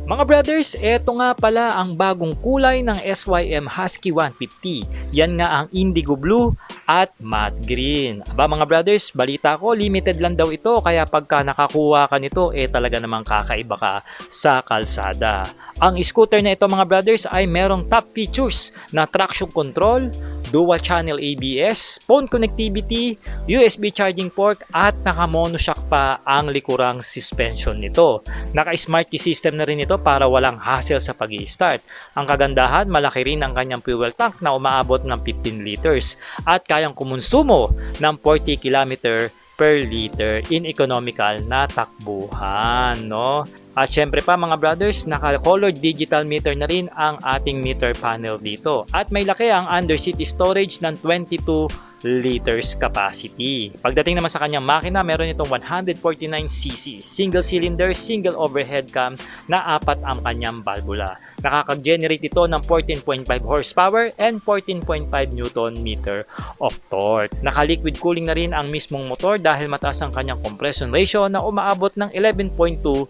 Mga brothers, eto nga pala ang bagong kulay ng SYM Husky 150. Yan nga ang indigo blue at matte green. Aba mga brothers, balita ko limited lang daw ito kaya pagka nakakuha ka nito talaga namang kakaiba ka sa kalsada. Ang scooter na ito mga brothers ay merong top features na traction control, dual channel ABS, phone connectivity, USB charging port at naka-monoshock pa ang likurang suspension nito. Naka-smart key system na rin ito para walang hassle sa pag-i-start. Ang kagandahan, malaki rin ang kanyang fuel tank na umaabot ng 15 liters at kayang kumonsumo ng 40 km per liter in economical na takbuhan, no? At syempre pa mga brothers, naka-colored digital meter na rin ang ating meter panel dito. At may laki ang underseat storage ng 22 liters capacity. Pagdating naman sa kanyang makina, meron itong 149cc, single cylinder, single overhead cam na 4 ang kanyang valvula. Nakaka-generate ito ng 14.5 horsepower and 14.5 Newton meter of torque. Naka-liquid cooling na rin ang mismong motor dahil mataas ang kanyang compression ratio na umaabot ng 11.2:1.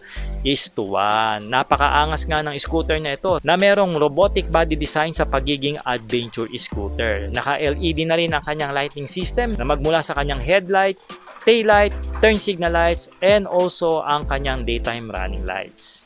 Napakaangas nga ng scooter na ito na merong robotic body design sa pagiging adventure scooter. Naka-LED na rin ang kanyang lighting system na magmula sa kanyang headlight, taillight, turn signal lights, and also ang kanyang daytime running lights.